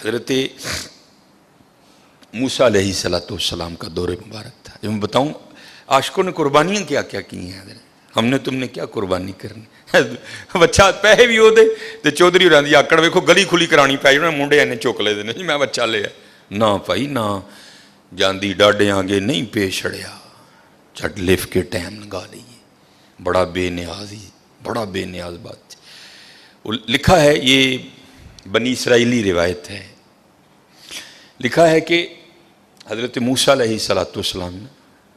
حضرت موسیٰ علیہ السلام کا دور مبارک تھا. جو میں بتاؤں عاشقوں نے قربانیاں کیا کیا کی ہیں حضرت, ہم نے تم نے کیا قربانی کرنی. بچہ پیسے بھی ہو دے تو چودھری ہوراں دی آکڑ ویکھو گلی کھلی کرانی پائی انہوں نے منڈے اینے چک لے دینے جی میں بچہ لیا نہ پائی نہ جاندی ڈاڈے آگے نہیں پیش چھڑیا چٹ لف کے ٹائم لگا لیے. بڑا بے نیاز ہی بڑا بے نیاز بات. لکھا ہے یہ بنی اسرائیلی روایت ہے, لکھا ہے کہ حضرت موسیٰ علیہ السلام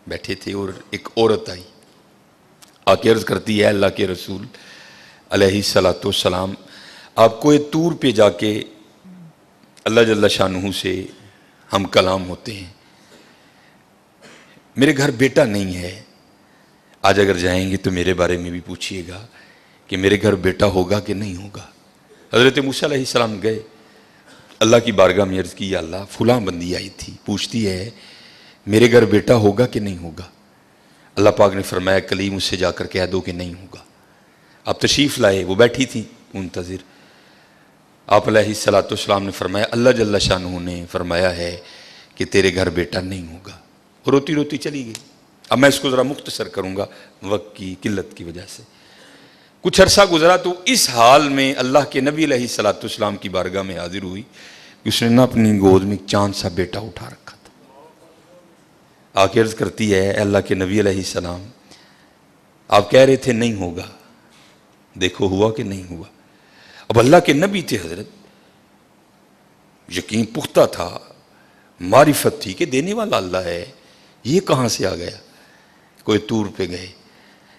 بیٹھے تھے اور ایک عورت آئی آ کے عرض کرتی ہے اللہ کے رسول علیہ السلام آپ کو طور پہ جا کے اللہ جل شانہ سے ہم کلام ہوتے ہیں, میرے گھر بیٹا نہیں ہے, آج اگر جائیں گے تو میرے بارے میں بھی پوچھیے گا کہ میرے گھر بیٹا ہوگا کہ نہیں ہوگا. حضرت موسیٰ علیہ السلام گئے اللہ کی بارگاہ میں عرض کی یا اللہ فلاں بندی آئی تھی پوچھتی ہے میرے گھر بیٹا ہوگا کہ نہیں ہوگا. اللہ پاک نے فرمایا کلیم اس سے جا کر کہہ دو کہ نہیں ہوگا. آپ تشریف لائے, وہ بیٹھی تھی منتظر. آپ علیہ السلام نے فرمایا اللہ جل شانہ نے فرمایا ہے کہ تیرے گھر بیٹا نہیں ہوگا. روتی روتی چلی گئی. اب میں اس کو ذرا مختصر کروں گا وقت کی قلت کی وجہ سے. کچھ عرصہ گزرا تو اس حال میں اللہ کے نبی علیہ السلام کی بارگاہ میں حاضر ہوئی کہ اس نے نہ اپنی گود میں چاند سا بیٹا اٹھا رکھا تھا. آ کے عرض کرتی ہے اے اللہ کے نبی علیہ السلام آپ کہہ رہے تھے نہیں ہوگا, دیکھو ہوا کہ نہیں ہوا. اب اللہ کے نبی تھے حضرت, یقین پختہ تھا, معرفت تھی کہ دینے والا اللہ ہے, یہ کہاں سے آ گیا. کوئی طور پہ گئے,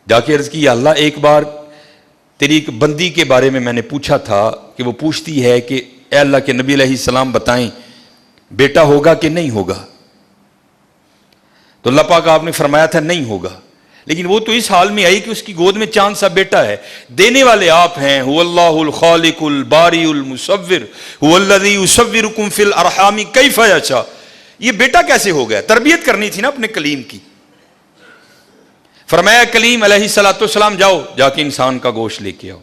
جا کے عرض کی یا اللہ ایک بار تیری ایک بندی کے بارے میں نے پوچھا تھا کہ وہ پوچھتی ہے کہ اے اللہ کے نبی علیہ السلام بتائیں بیٹا ہوگا کہ نہیں ہوگا. تو اللہ پاک آپ نے فرمایا تھا نہیں ہوگا, لیکن وہ تو اس حال میں آئی کہ اس کی گود میں چاند سا بیٹا ہے. دینے والے آپ ہیں, هو اللہ الخالق الباری المصور هو الذی یصورکم فی الارحام کیف یشاء. یہ بیٹا کیسے ہو گیا؟ تربیت کرنی تھی نا اپنے کلیم کی. فرمایا کلیم علیہ السلام جاؤ جا کے انسان کا گوشت لے کے آؤ.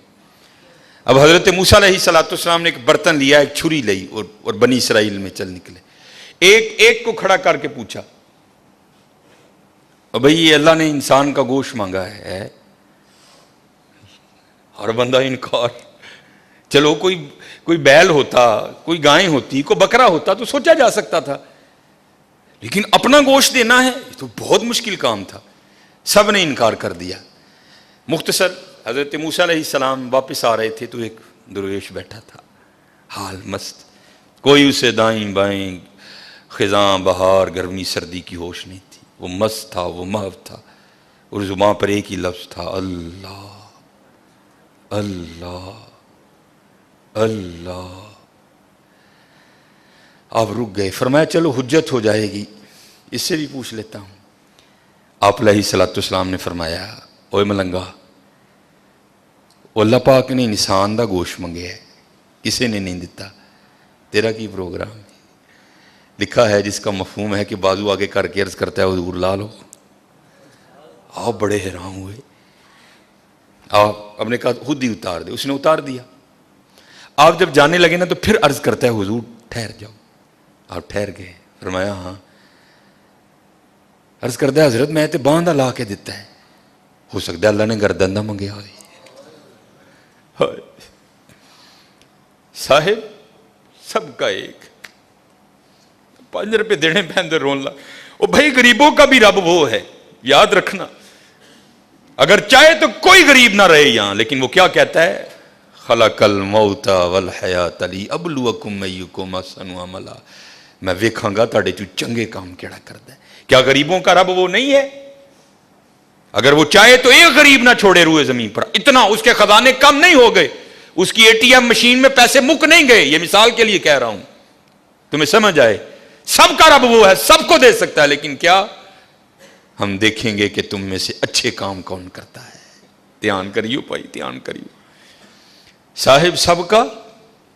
اب حضرت موسیٰ علیہ السلام نے ایک برتن لیا, ایک چھری لی اور بنی اسرائیل میں چل نکلے. ایک کو کھڑا کر کے پوچھا بھئی یہ اللہ نے انسان کا گوشت مانگا ہے. ہر بندہ انکار. چلو کوئی بیل ہوتا, کوئی گائیں ہوتی, کوئی بکرا ہوتا تو سوچا جا سکتا تھا, لیکن اپنا گوشت دینا ہے یہ تو بہت مشکل کام تھا. سب نے انکار کر دیا. مختصر حضرت موسیٰ علیہ السلام واپس آ رہے تھے تو ایک درویش بیٹھا تھا حال مست, کوئی اسے دائیں بائیں خزاں بہار گرمی سردی کی ہوش نہیں تھی. وہ مست تھا, وہ محو تھا, اور زبان پر ایک ہی لفظ تھا اللہ اللہ اللہ. آپ رک گئے. فرمایا چلو حجت ہو جائے گی, اس سے بھی پوچھ لیتا ہوں. آپ علیہ السلام نے فرمایا اوے ملنگا, اللہ پاک نے انسان دا گوشت منگے ہے, کسے نے نہیں دیتا, تیرا کی پروگرام ہے. لکھا ہے جس کا مفہوم ہے کہ بازو آگے کر کے عرض کرتا ہے حضور لا لو. آپ بڑے حیران ہوئے. آپ نے کہا خود ہی اتار دے. اس نے اتار دیا. آپ جب جانے لگے نا تو پھر عرض کرتا ہے حضور ٹھہر جاؤ. آپ ٹھہر گئے. فرمایا ہاں. عرض کرتا ہے حضرت میں تے باندھا لا کے دیتا ہے, ہو سکتا ہے اللہ نے گردن نہ منگیا ہوئے. صاحب سب کا ایک 5 روپے دینے پہ اندر رون لا. او بھائی غریبوں کا بھی رب وہ ہے, یاد رکھنا. اگر چاہے تو کوئی غریب نہ رہے یہاں, لیکن وہ کیا کہتا ہے خلق الموت والحیات لیبلوکم ایکم احسن عملا. میں ویکھاں گا تاڑے چو چنگے کام کیڑا کردا ہے. کیا غریبوں کا رب وہ نہیں ہے؟ اگر وہ چاہے تو ایک غریب نہ چھوڑے روئے زمین پر. اتنا اس کے خزانے کم نہیں ہو گئے, اس کی ATM مشین میں پیسے مک نہیں گئے. یہ مثال کے لیے کہہ رہا ہوں تمہیں سمجھ آئے. سب کا رب وہ ہے, سب کو دے سکتا ہے, لیکن کیا ہم دیکھیں گے کہ تم میں سے اچھے کام کون کرتا ہے. دھیان کریو بھائی, دھیان کریو. صاحب سب کا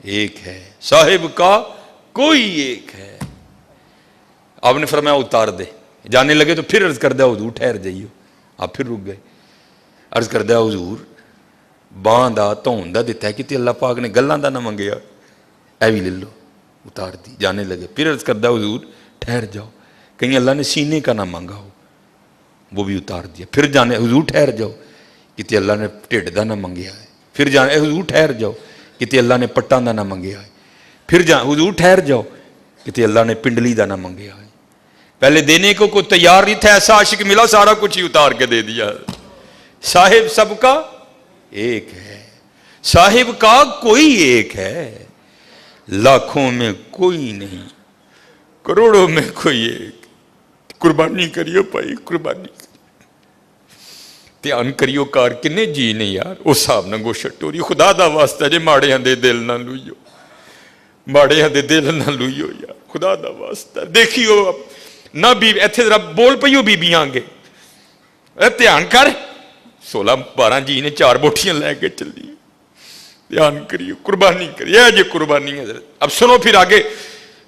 ایک ہے, صاحب کا کوئی ایک ہے. آپ نے فرمایا اتار دے. جانے لگے تو پھر عرض کر دیا حضور ٹھہر جائیو. آپ پھر رک گئے. عرض کر دیا حضور باندھ دا تون دا دیتا ہے کہ اللہ پاک نے گلاں دا نہ منگیا, اے بھی لے لو. اتار دی, جانے لگے. پھر عرض کردہ حضور ٹھہر جاؤ, کہیں اللہ نے سینے کا نہ مانگا ہو, وہ بھی اتار دیا. پھر جانے حضور ٹھہر جاؤ, کتے اللہ نے ٹھڈ دا نہ منگیا ہے. پھر جانے حضور ٹھہر جاؤ, کتے اللہ نے پٹاں دا نہ منگیا ہے. پھر حضور ٹھہر جاؤ, کتے اللہ نے پنڈلی دا نہ منگیا ہے. پہلے دینے کو کوئی تیار نہیں تھا, ایسا عاشق ملا سارا کچھ ہی اتار کے دے دیا. صاحب سب کا ایک ہے, صاحب کا کوئی ایک ہے, لاکھوں میں کوئی نہیں, کروڑوں میں کوئی ایک. قربانی کریو بھائی, قربانی دھیان کریو کار کنے جی نے یار اس صاحب نہ گو شٹوری. خدا دا واسطہ جے ماڑے ہاں دے دل نہ لوئیو, ماڑے ہاں دے دل نہ لوئیو یار, خدا دا واسطہ دیکھیو نہ بی ایتھے ذرا بول پئیو بیبیاں گے, دھیان کر 16-12 جی نے 4 بوٹیاں لے کے چلی. دھیان کریو, قربانی کریے, یہ قربانی ہے حضرت. اب سنو پھر آگے,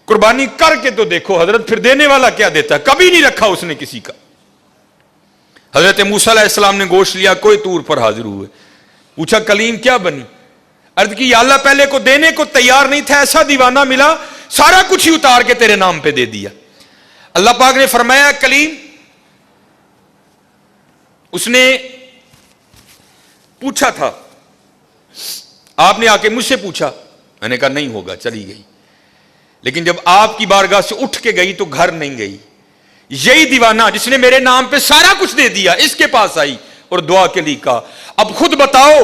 قربانی کر کے تو دیکھو حضرت پھر دینے والا کیا دیتا ہے. کبھی نہیں رکھا اس نے کسی کا. حضرت موسیٰ علیہ السلام نے گوشت لیا, کوئی طور پر حاضر ہوئے, پوچھا کلیم کیا بنی, عرض کی یا اللہ پہلے کو دینے کو تیار نہیں تھا, ایسا دیوانہ ملا سارا کچھ ہی اتار کے تیرے نام پہ دے دیا. اللہ پاک نے فرمایا کلیم, اس نے پوچھا تھا, آپ نے آ کے مجھ سے پوچھا, میں نے کہا نہیں ہوگا, چلی گئی. لیکن جب آپ کی بارگاہ سے اٹھ کے گئی تو گھر نہیں گئی. یہی دیوانہ جس نے میرے نام پہ سارا کچھ دے دیا اس کے پاس آئی اور دعا کے لیے کہا اب خود بتاؤ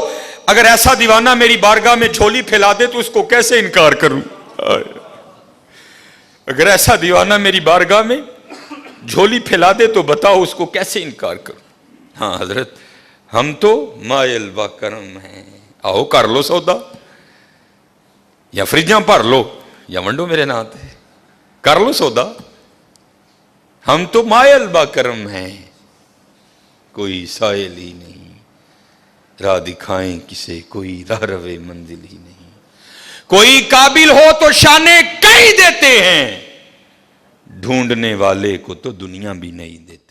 اگر ایسا دیوانہ میری بارگاہ میں جھولی پھیلا دے تو اس کو کیسے انکار کروں. اگر ایسا دیوانہ میری بارگاہ میں جھولی پھیلا دے تو بتاؤ اس کو کیسے انکار کروں. ہاں حضرت ہم تو مائل با کرم ہیں, آؤ کر لو سودا, یا فریجاں بھر لو یا ونڈو میرے ناتے, کر لو سودا. ہم تو مائل با کرم ہیں, کوئی سائل ہی نہیں, راہ دکھائیں کسے کوئی راہ روے منزل ہی نہیں. کوئی قابل ہو تو شانے کہیں دیتے ہیں, ڈھونڈنے والے کو تو دنیا بھی نہیں دیتی.